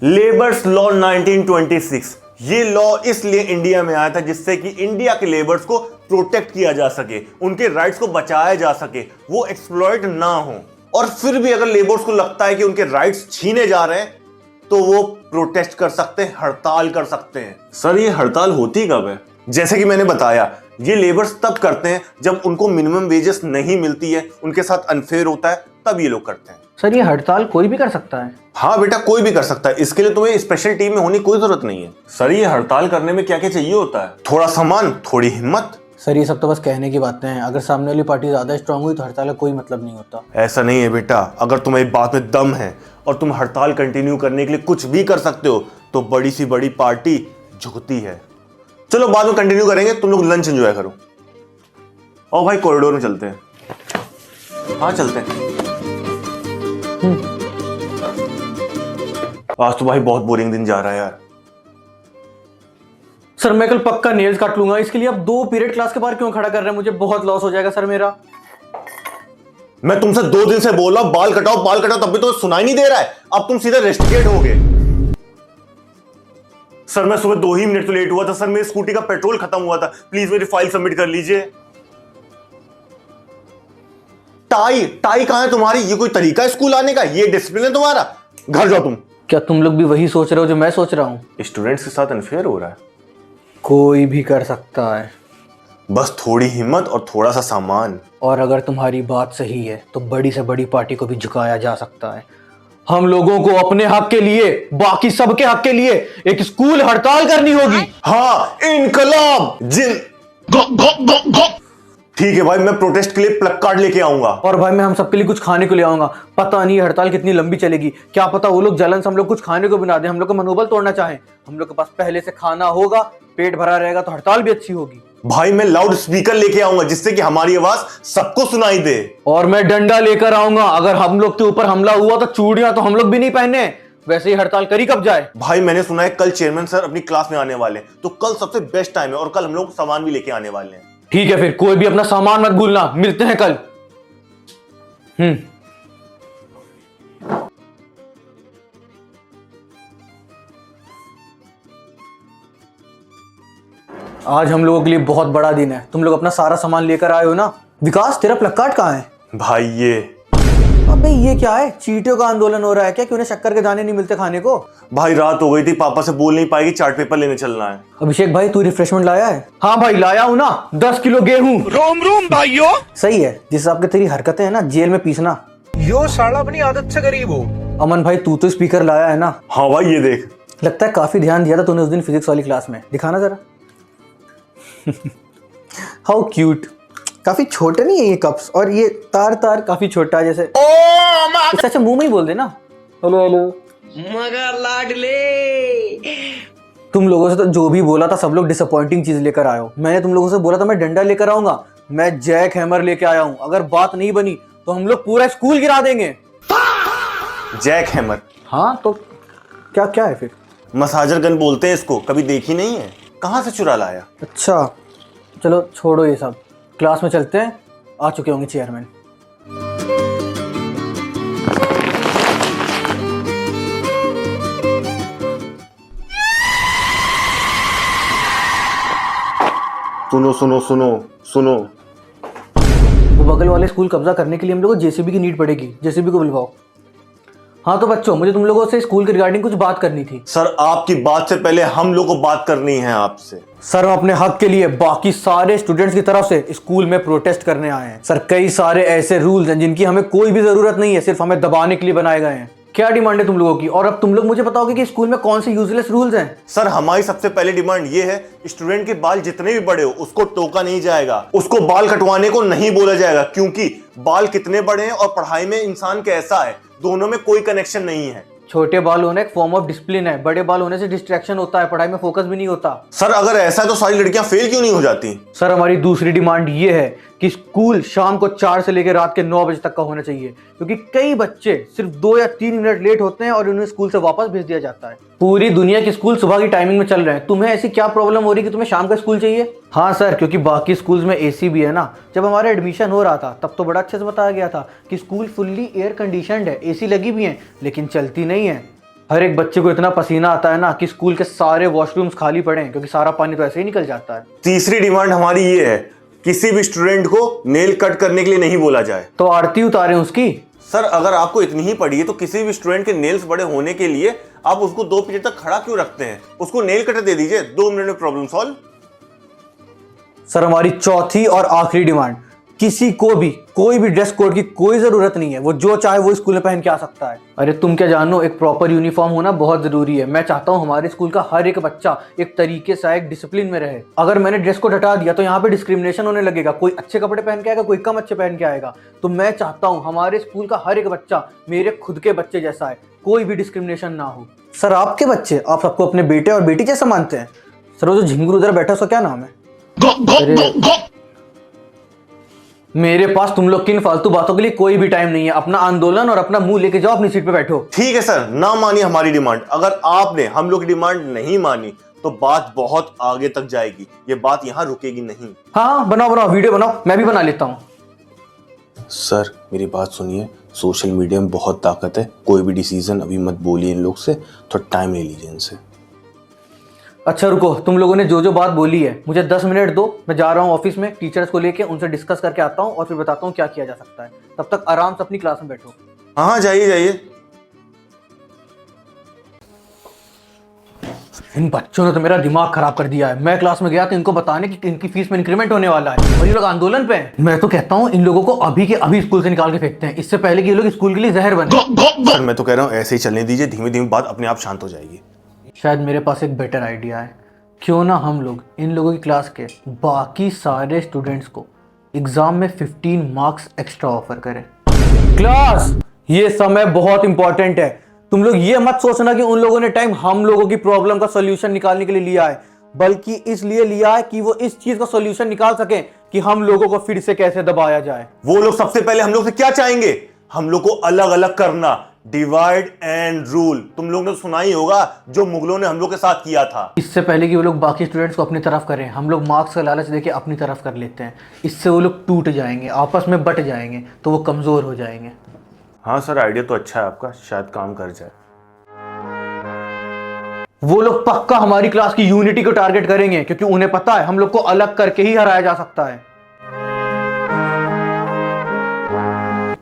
Labours law 1926 ये law इसलिए India में आया था जिससे कि इंडिया के लेबर्स को प्रोटेक्ट किया जा सके, उनके राइट्स को बचाया जा सके, वो एक्सप्लॉइट ना हो। और फिर भी अगर लेबर्स को लगता है कि उनके राइट्स छीने जा रहे हैं तो वो प्रोटेस्ट कर सकते हैं, हड़ताल कर सकते हैं। सर ये हड़ताल होती कब है? जैसे कि मैंने बताया, ये लेबर्स तब करते हैं जब उनको मिनिमम वेजेस नहीं मिलती है, उनके साथ अनफेयर होता है, तब ये लोग करते हैं। सर ये हड़ताल कोई भी कर सकता है? हाँ बेटा, कोई भी कर सकता है। इसके लिए तुम्हें स्पेशल टीम में होने की कोई जरूरत नहीं है। सर ये हड़ताल करने में क्या क्या चाहिए होता है? थोड़ा सामान, थोड़ी हिम्मत। सर ये सब तो बस कहने की बातें हैं, अगर सामने वाली पार्टी ज्यादा स्ट्रांग हुई तो हड़ताल का कोई मतलब नहीं होता। ऐसा नहीं है बेटा, अगर तुम्हें बात में दम है और तुम हड़ताल कंटिन्यू करने के लिए कुछ भी कर सकते हो तो बड़ी सी बड़ी पार्टी झुकती है। चलो बाद में कंटिन्यू करेंगे, तुम लोग लंच एंजॉय करो। और भाई कॉरिडोर में चलते हैं। हाँ चलते हैं। आज तो भाई बहुत बोरिंग दिन जा रहा है यार। सर मैं कल पक्का नेल्स काट लूंगा, इसके लिए आप 2 पीरियड क्लास के बाहर क्यों खड़ा कर रहे हैं? मुझे बहुत लॉस हो जाएगा सर मेरा। मैं तुमसे 2 दिन से बोल रहा हूं बाल कटाओ, तब भी तो सुनाई नहीं दे रहा है। अब तुम सीधे रेस्टिकेट हो गए। सर मैं सुबह 2 ही मिनट तो लेट हुआ था। सर मेरी स्कूटी का पेट्रोल खत्म हुआ था, प्लीज मेरी फाइल सबमिट कर लीजिए। टाई कहां है तुम्हारी? ये कोई तरीका है स्कूल आने का? ये डिसिप्लिन है तुम्हारा? घर जाओ तुम। क्या तुम लोग भी वही सोच रहे हो जो मैं सोच रहा हूँ? स्टूडेंट्स के साथ अनफेयर हो रहा है। कोई भी कर सकता है, बस थोड़ी हिम्मत और थोड़ा सा सामान। और अगर तुम्हारी बात सही है तो बड़ी से बड़ी पार्टी को भी झुकाया जा सकता है। हम लोगों को अपने हक के लिए, बाकी सबके हक के लिए एक स्कूल हड़ताल करनी होगी। हाँ, इनकलाब ठीक है भाई, मैं प्रोटेस्ट के लिए प्लग कार्ड लेके आऊंगा। और भाई मैं हम सबके लिए कुछ खाने को ले आऊंगा। पता नहीं हड़ताल कितनी लंबी चलेगी, क्या पता वो लोग जलन से हम लोग कुछ खाने को बना दे, हम लोग का मनोबल तोड़ना चाहे। हम लोग के पास पहले से खाना होगा, पेट भरा रहेगा तो हड़ताल भी अच्छी होगी। भाई मैं लाउड स्पीकर लेके आऊंगा जिससे कि हमारी आवाज सबको सुनाई दे। और मैं डंडा लेकर आऊंगा, अगर हम लोग के ऊपर हमला हुआ तो चूड़ियां तो हम लोग भी नहीं पहने। वैसे ही हड़ताल करी कब जाए? भाई मैंने सुना है कल चेयरमैन सर अपनी क्लास में आने वाले हैं, तो कल सबसे बेस्ट टाइम है और कल हम लोग सामान भी लेके आने वाले हैं। ठीक है फिर, कोई भी अपना सामान मत भूलना, मिलते हैं कल। आज हम लोगों के लिए बहुत बड़ा दिन है, तुम लोग अपना सारा सामान लेकर आए हो ना? विकास तेरा प्लग कार्ड कहाँ है? भाई ये अबे ये क्या है? चींटियों का आंदोलन हो रहा है क्या कि उन्हें शक्कर के दाने नहीं मिलते खाने को? भाई रात हो गई थी, पापा से बोल नहीं पाएगी, चार्ट पेपर लेने चलना है। अभिषेक भाई तू रिफ्रेशमेंट लाया है? हाँ भाई लाया हूं ना, 10 किलो गेहूं। रोम रोम भाइयों। सही है, जिस हिसाब की तेरी हरकतें है ना, जेल में पीसना। यो साला अपनी आदत से गरीब हो। अमन भाई तू तो स्पीकर लाया है ना? हाँ भाई ये देख। लगता है काफी ध्यान दिया था तूने उस दिन फिजिक्स वाली क्लास में, दिखाना जरा। How cute. काफी छोटे नहीं है ये कप्स, और ये तार काफी छोटा है जैसे। इससे अच्छा मुंह में ही बोल देना, हेलो हेलो। मगर लाडले। तुम लोगों से तो जो भी बोला था सब लोग डिसअपॉइंटिंग चीज लेकर आए हो। मैंने तुम लोगों से बोला था मैं डंडा लेकर आऊंगा, मैं जैक हैमर लेके आया हूं। अगर बात नहीं बनी तो हम लोग पूरा स्कूल गिरा देंगे। Jack hammer? हाँ तो क्या क्या है फिर? मसाजर गन बोलते हैं इसको, कभी देखी नहीं है? कहां से चुरा लाया? अच्छा चलो छोड़ो ये सब, क्लास में चलते हैं, आ चुके होंगे चेयरमैन। सुनो सुनो सुनो सुनो, वो बगल वाले स्कूल कब्जा करने के लिए हम लोग को जेसीबी की नीड पड़ेगी, जेसीबी को बुलवाओ। हाँ तो बच्चों, मुझे तुम लोगों से स्कूल के रिगार्डिंग कुछ बात करनी थी। सर आपकी बात से पहले हम लोग को बात करनी है आपसे। सर हम अपने हक के लिए बाकी सारे स्टूडेंट्स की तरफ से स्कूल में प्रोटेस्ट करने आए हैं। सर कई सारे ऐसे रूल्स हैं जिनकी हमें कोई भी जरूरत नहीं है, सिर्फ हमें दबाने के लिए बनाए गए हैं। क्या डिमांड है तुम लोगों की? और अब तुम लोग मुझे बताओगे कि स्कूल में कौन से यूजलेस रूल्स हैं? सर हमारी सबसे पहली डिमांड ये है, स्टूडेंट के बाल जितने भी बड़े हो उसको टोका नहीं जाएगा, उसको बाल कटवाने को नहीं बोला जाएगा, क्योंकि बाल कितने बड़े हैं और पढ़ाई में इंसान कैसा है, दोनों में कोई कनेक्शन नहीं है। छोटे बाल होना एक फॉर्म ऑफ डिसिप्लिन है, बड़े बाल होने से डिस्ट्रैक्शन होता है, पढ़ाई में फोकस भी नहीं होता। सर अगर ऐसा है तो सारी लड़कियां फेल क्यों नहीं हो जाती? सर हमारी दूसरी डिमांड ये है कि स्कूल शाम को 4 से लेकर रात के 9 बजे तक का होना चाहिए, क्योंकि कई बच्चे सिर्फ 2 या 3 मिनट लेट होते हैं और उन्हें स्कूल से वापस भेज दिया जाता है। पूरी दुनिया के स्कूल सुबह की टाइमिंग में चल रहे हैं, तुम्हें ऐसी क्या प्रॉब्लम हो रही कि तुम्हें शाम का स्कूल चाहिए? हाँ सर, क्योंकि बाकी स्कूल्स में एसी भी है ना। जब हमारा एडमिशन हो रहा था तब तो बड़ा अच्छे से बताया गया था कि स्कूल फुल्ली एयर कंडीशनड है, एसी लगी भी है, लेकिन चलती नहीं है। हर एक बच्चे को इतना पसीना आता है ना कि स्कूल के सारे वॉशरूम्स खाली पड़े हैं, क्योंकि सारा पानी तो ऐसे ही निकल जाता है। तीसरी डिमांड हमारी ये है, किसी भी स्टूडेंट को नेल कट करने के लिए नहीं बोला जाए। तो आरती उतारें उसकी। सर अगर आपको इतनी ही पड़ी है तो किसी भी स्टूडेंट के नेल्स बड़े होने के लिए आप उसको 2 पीरियड तक खड़ा क्यों रखते हैं? उसको नेल कटर दे दीजिए, 2 मिनट में प्रॉब्लम सॉल्व। सर हमारी चौथी और आखिरी डिमांड, किसी को भी कोई भी ड्रेस कोड की कोई जरूरत नहीं है, वो जो चाहे वो स्कूल में पहन के आ सकता है। अरे तुम क्या जानो, एक प्रॉपर यूनिफॉर्म होना बहुत जरूरी है। मैं चाहता हूँ हमारे स्कूल का हर एक बच्चा एक तरीके से एक डिसिप्लिन में रहे। अगर मैंने ड्रेस कोड हटा दिया तो यहाँ पे डिस्क्रिमिनेशन होने लगेगा, कोई अच्छे कपड़े पहन के आएगा, कोई कम अच्छे पहन के आएगा। तो मैं चाहता हूँ हमारे स्कूल का हर एक बच्चा मेरे खुद के बच्चे जैसा है, कोई भी डिस्क्रिमिनेशन ना हो। सर आपके बच्चे, आप सबको अपने बेटे और बेटी जैसा मानते हैं? सर वो जो झिंगुर उधर बैठा उसका क्या नाम है? मेरे पास तुम लोग की इन फालतू बातों के लिए कोई भी टाइम नहीं है। अपना आंदोलन और अपना मुंह लेके जाओ, अपनी सीट पे बैठो। ठीक है सर, ना मानिए हमारी डिमांड। अगर आपने हम लोग की डिमांड नहीं मानी तो बात बहुत आगे तक जाएगी, ये बात यहाँ रुकेगी नहीं। हाँ बनाओ बनाओ, वीडियो बनाओ, मैं भी बना लेता हूँ। सर मेरी बात सुनिए, सोशल मीडिया में बहुत ताकत है, कोई भी डिसीजन अभी मत बोलिए इन लोग से, थोड़ा टाइम ले लीजिए इनसे। अच्छा रुको, तुम लोगों ने जो जो बात बोली है मुझे 10 मिनट दो, मैं जा रहा हूँ ऑफिस में, टीचर्स को लेके उनसे डिस्कस करके आता हूँ और फिर बताता हूँ क्या किया जा सकता है। तब तक आराम से अपनी क्लास में बैठो। हाँ जाइए जाइए। इन बच्चों ने तो मेरा दिमाग खराब कर दिया है। मैं क्लास में गया तो इनको बताने कि इनकी फीस में इंक्रीमेंट होने वाला है और ये लोग आंदोलन पे हैं। मैं तो कहता हूँ इन लोगों को अभी के अभी स्कूल से निकाल के फेंकते हैं, इससे पहले कि ये लोग स्कूल के लिए जहर बने। सर मैं तो कह रहा हूँ ऐसे ही चलने दीजिए, धीमे धीमे बात अपने आप शांत हो जाएगी। शायद मेरे पास एक बेटर आइडिया है। क्यों ना हम लोग इन लोगों की क्लास के बाकी सारे स्टूडेंट्स को एग्जाम में 15 मार्क्स एक्स्ट्रा ऑफर करें। क्लास, ये समय बहुत इंपॉर्टेंट है। तुम लोग ये मत सोचना कि उन लोगों ने टाइम हम लोगों की प्रॉब्लम का सॉल्यूशन निकालने के लिए लिया है, बल्कि इसलिए लिया है कि वो इस चीज का सॉल्यूशन निकाल सके कि हम लोगों को फिर से कैसे दबाया जाए। वो लोग सबसे पहले हम लोग से क्या चाहेंगे? हम लोग को अलग अलग करना, डिवाइड एंड रूल। तुम लोग ने सुना ही होगा जो मुगलों ने हम लोग के साथ किया था। इससे पहले कि वो लोग बाकी स्टूडेंट्स को अपनी तरफ करें, हम लोग मार्क्स का लालच देके अपनी तरफ कर लेते हैं। इससे वो लोग टूट जाएंगे, आपस में बट जाएंगे, तो वो कमजोर हो जाएंगे। हाँ सर, आइडिया तो अच्छा है आपका, शायद काम कर जाए। वो लोग पक्का हमारी क्लास की यूनिटी को टारगेट करेंगे, क्योंकि उन्हें पता है हम लोग को अलग करके ही हराया जा सकता है।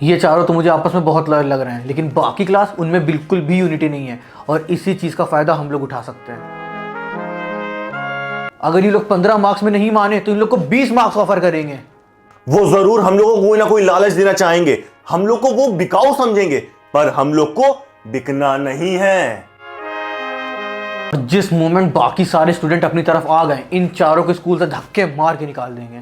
ये चारों तो मुझे आपस में बहुत लग रहे हैं, लेकिन बाकी क्लास, उनमें बिल्कुल भी यूनिटी नहीं है और इसी चीज का फायदा हम लोग उठा सकते हैं। अगर ये लोग 15 मार्क्स में नहीं माने तो इन लोग को 20 मार्क्स ऑफर करेंगे। वो जरूर हम लोग को कोई ना कोई लालच देना चाहेंगे, हम लोग को वो बिकाऊ समझेंगे, पर हम लोग को बिकना नहीं है। जिस मोमेंट बाकी सारे स्टूडेंट अपनी तरफ आ गए, इन चारों को स्कूल से धक्के मार के निकाल देंगे।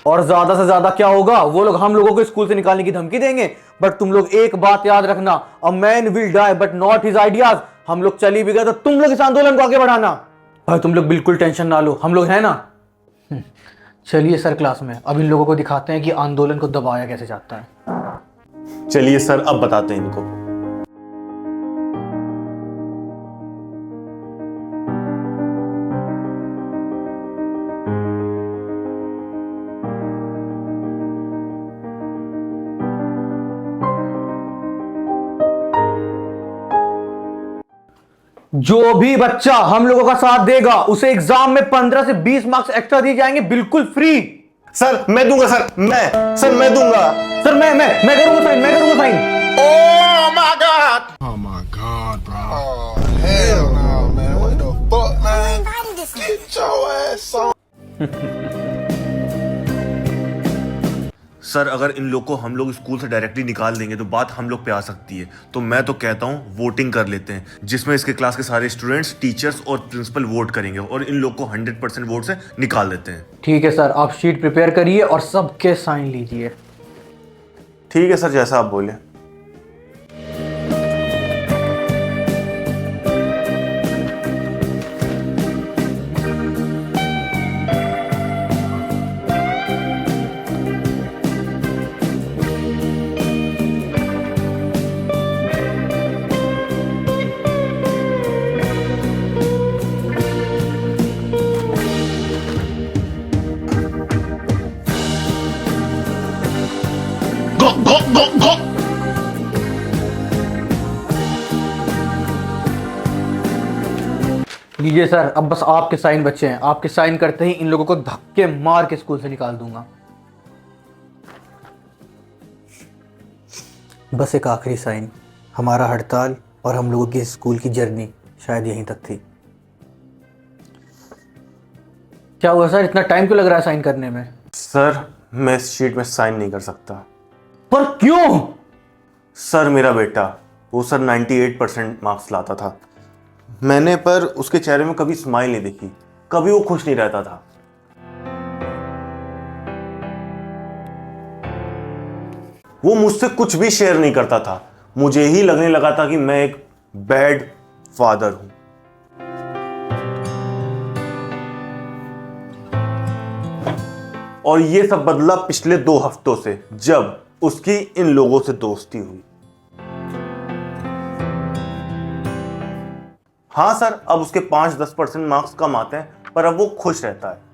और ज्यादा से ज्यादा क्या होगा, वो लोग हम लोगों को स्कूल से निकालने की धमकी देंगे। बट तुम लोग एक बात याद रखना, a man will die but not his ideas. हम लोग चली भी गए तो तुम लोग इस आंदोलन को आगे बढ़ाना। भाई तुम लोग बिल्कुल टेंशन ना लो, हम लोग हैं ना। चलिए सर क्लास में, अब इन लोगों को दिखाते हैं कि आंदोलन को दबाया कैसे जाता है। चलिए सर, अब बताते हैं इनको। जो भी बच्चा हम लोगों का साथ देगा उसे एग्जाम में 15 से 20 मार्क्स एक्स्ट्रा दिए जाएंगे, बिल्कुल फ्री। सर मैं दूंगा, सर मैं दूंगा। सर मैं करूंगा साइन, मैं करूंगा sign. Oh my God! Oh my God, bro. Oh, hell no, man. What the fuck, man? Get your ass on. Sir अगर इन लोग को हम लोग स्कूल से डायरेक्टली निकाल देंगे तो बात हम लोग पे आ सकती है, तो मैं तो कहता हूँ वोटिंग कर लेते हैं, जिसमें इसके क्लास के सारे स्टूडेंट्स, टीचर्स और प्रिंसिपल वोट करेंगे और इन लोग को 100% वोट से निकाल देते हैं। ठीक है सर, आप शीट प्रिपेयर करिए और सबके साइन लीजिए। ठीक है सर, जैसा आप बोले। लीजिए सर, अब बस आपके साइन बचे हैं। आपके साइन करते ही इन लोगों को धक्के मार के स्कूल से निकाल दूंगा। बस एक आखिरी साइन। हमारा हड़ताल और हम लोगों की स्कूल की जर्नी शायद यहीं तक थी। क्या हुआ सर, इतना टाइम क्यों लग रहा है साइन करने में? सर मैं इस शीट में साइन नहीं कर सकता। पर क्यों? सर मेरा बेटा वो सर 98% मार्क्स लाता था। मैंने पर उसके चेहरे में कभी स्माइल नहीं देखी, कभी वो खुश नहीं रहता था। वो मुझसे कुछ भी शेयर नहीं करता था। मुझे ही लगने लगा था कि मैं एक बैड फादर हूं। और ये सब बदला पिछले 2 हफ्तों से, जब उसकी इन लोगों से दोस्ती हुई। हाँ सर, अब उसके 5-10% मार्क्स कम आते हैं, पर अब वो खुश रहता है।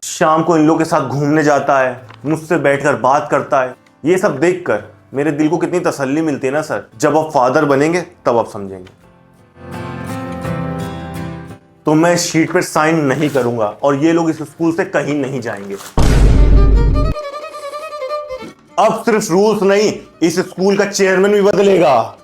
शाम को इन लोगों के साथ घूमने जाता है, मुझसे बैठकर बात करता है। ये सब देखकर मेरे दिल को कितनी तसल्ली मिलती है ना सर। जब आप फादर बनेंगे तब आप समझेंगे। तो मैं शीट पर साइन नहीं करूंगा और ये लोग इस स्कूल से कहीं नहीं जाएंगे। अब सिर्फ रूल्स नहीं, इस स्कूल का चेयरमैन भी बदलेगा।